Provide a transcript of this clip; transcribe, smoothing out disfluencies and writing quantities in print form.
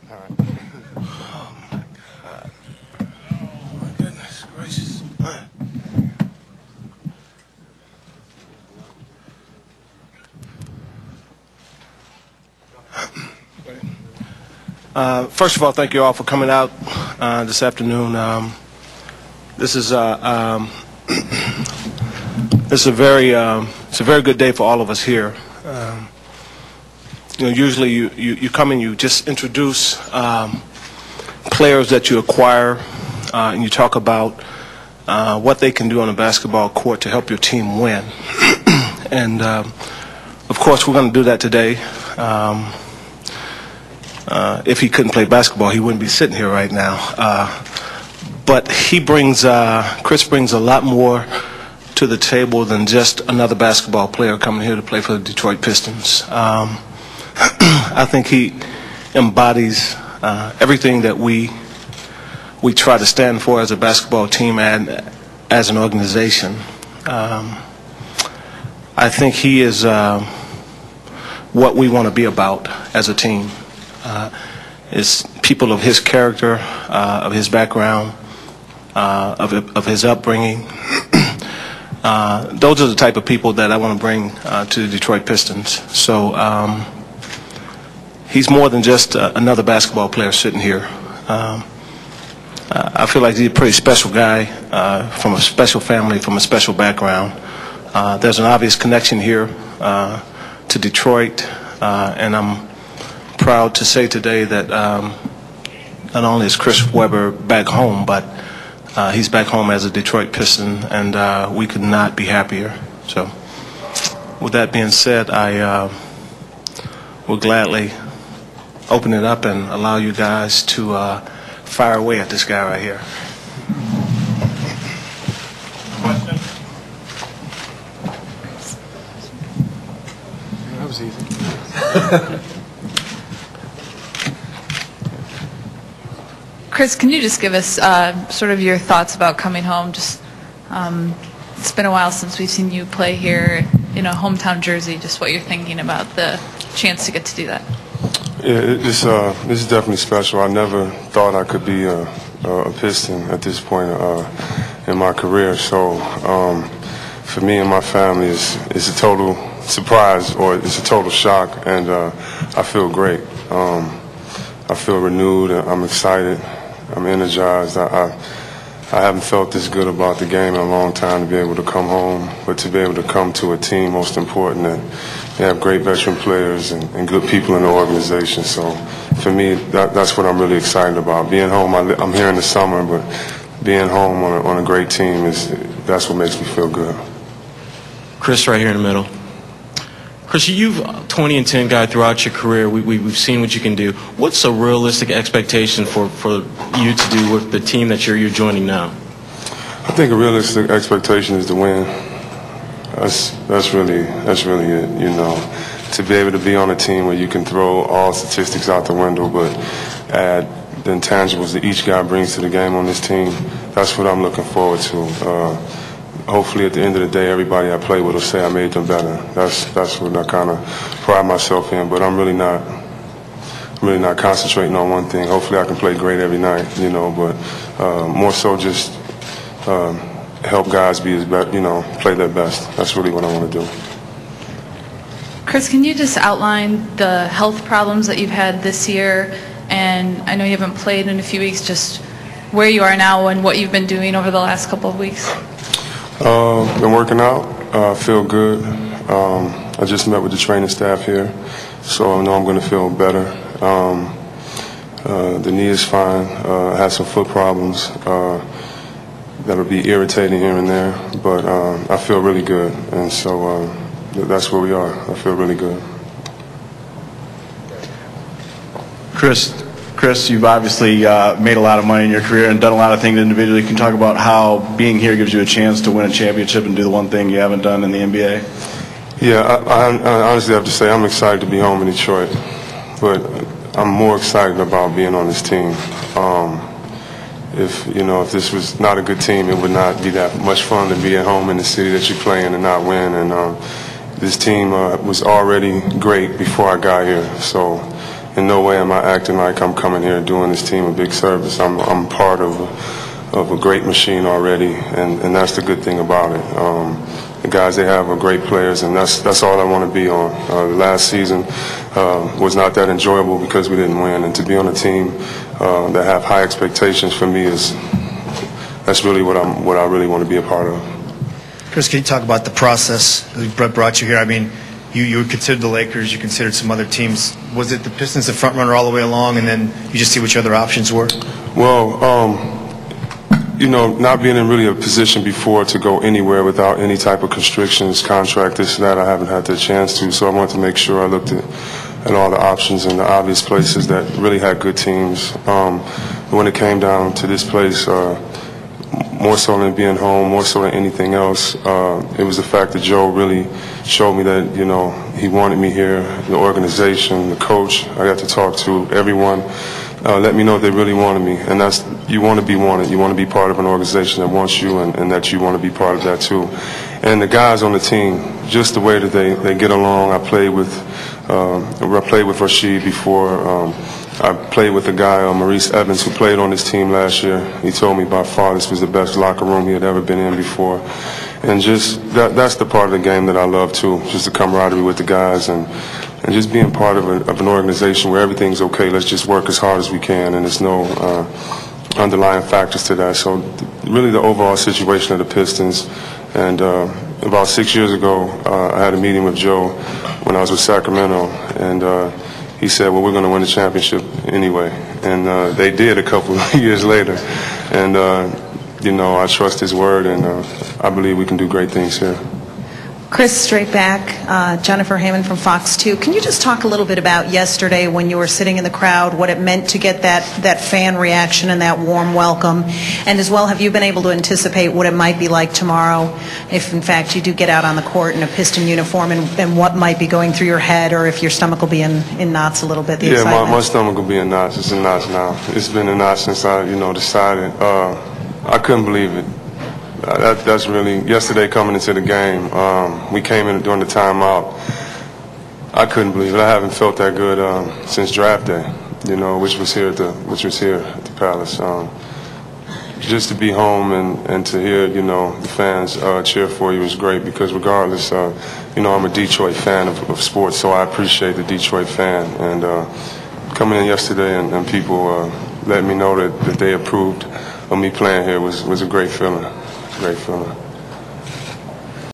All right. Oh my God. Oh my goodness gracious. First of all, thank you all for coming out this afternoon. This is it's a very good day for all of us here. Usually you come and you just introduce players that you acquire, and you talk about what they can do on a basketball court to help your team win. And of course, we're going to do that today. If he couldn't play basketball, he wouldn't be sitting here right now. But Chris brings a lot more to the table than just another basketball player coming here to play for the Detroit Pistons. I think he embodies everything that we try to stand for as a basketball team and as an organization. I think he is what we want to be about as a team. Is people of his character, of his background, of his upbringing. Those are the type of people that I want to bring to the Detroit Pistons. So he's more than just another basketball player sitting here. I feel like he's a pretty special guy from a special family, from a special background. There's an obvious connection here to Detroit, and I'm proud to say today that not only is Chris Webber back home, but he's back home as a Detroit Piston, and we could not be happier. So with that being said, I will gladly open it up and allow you guys to fire away at this guy right here. Question? That was easy. Chris, can you just give us sort of your thoughts about coming home? Just it's been a while since we've seen you play here in a hometown jersey. Just what you're thinking about the chance to get to do that. Yeah, this is definitely special. I never thought I could be a Piston at this point in my career. So for me and my family, it's a total surprise, or it's a total shock, and I feel great. I feel renewed. I'm excited. I'm energized. I haven't felt this good about the game in a long time, to be able to come home, but to be able to come to a team, most important, that they have great veteran players and good people in the organization. So for me, that's what I'm really excited about. Being home, I'm here in the summer, but being home on a great team, that's what makes me feel good. Chris, right here in the middle. Chris, you've 20 and 10 guy throughout your career. We've seen what you can do. What's a realistic expectation for you to do with the team that you're joining now? I think a realistic expectation is to win. That's really it. You know, to be able to be on a team where you can throw all statistics out the window, but add the intangibles that each guy brings to the game on this team. That's what I'm looking forward to. Hopefully, at the end of the day, everybody I play with will say I made them better. That's what I kind of pride myself in. But I'm really not concentrating on one thing. Hopefully, I can play great every night, you know. But more so, just help guys be play their best. That's really what I want to do. Chris, can you just outline the health problems that you've had this year? And I know you haven't played in a few weeks. Just where you are now and what you've been doing over the last couple of weeks. Been working out. Feel good. I just met with the training staff here, so I know I'm going to feel better. The knee is fine. I had some foot problems that'll be irritating here and there, but I feel really good, and so that's where we are. I feel really good. Chris, you've obviously made a lot of money in your career and done a lot of things individually. Can you talk about how being here gives you a chance to win a championship and do the one thing you haven't done in the NBA? Yeah, I honestly have to say I'm excited to be home in Detroit, but I'm more excited about being on this team. If this was not a good team, it would not be that much fun to be at home in the city that you play in and not win. And this team was already great before I got here, so in no way am I acting like I'm coming here and doing this team a big service. I'm part of a great machine already, and that's the good thing about it. The guys they have are great players, and that's all I want to be on. The last season was not that enjoyable because we didn't win, and to be on a team that have high expectations for me that's really what I really want to be a part of. Chris, can you talk about the process that brought you here? I mean, you considered the Lakers, you considered some other teams. Was it the Pistons the front runner all the way along, and then you just see what your other options were? Well, you know, not being in really a position before to go anywhere without any type of constrictions, contract, this and that, I haven't had the chance to. So I wanted to make sure I looked at all the options and the obvious places that really had good teams. When it came down to this place, more so than being home, more so than anything else, it was the fact that Joe really showed me that, you know, he wanted me here, the organization, the coach. I got to talk to everyone. Let me know if they really wanted me, and that's, you want to be wanted. You want to be part of an organization that wants you, and that you want to be part of that too. And the guys on the team, just the way that they get along. I played with Rashid before. I played with a guy, Maurice Evans, who played on this team last year. He told me by far this was the best locker room he had ever been in before. And just that's the part of the game that I love too, just the camaraderie with the guys and just being part of an organization where everything's okay. Let's just work as hard as we can, and there's no underlying factors to that. So really the overall situation of the Pistons. And about 6 years ago, I had a meeting with Joe when I was with Sacramento, and he said, well, we're going to win the championship anyway. And they did a couple of years later. And, you know, I trust his word, and I believe we can do great things here. Chris, straight back, Jennifer Hammond from Fox 2. Can you just talk a little bit about yesterday when you were sitting in the crowd, what it meant to get that fan reaction and that warm welcome? And as well, have you been able to anticipate what it might be like tomorrow if, in fact, you do get out on the court in a Piston uniform, and what might be going through your head, or if your stomach will be in knots a little bit? Yeah, my stomach will be in knots. It's in knots now. It's been in knots since I, decided. I couldn't believe it. That's really, yesterday coming into the game, we came in during the timeout. I couldn't believe it. I haven't felt that good since draft day, which was here at the Palace. Just to be home and to hear, the fans cheer for you is great, because regardless, I'm a Detroit fan of sports, so I appreciate the Detroit fan. And coming in yesterday and people letting me know that they approved of me playing here was a great feeling. Great feeling.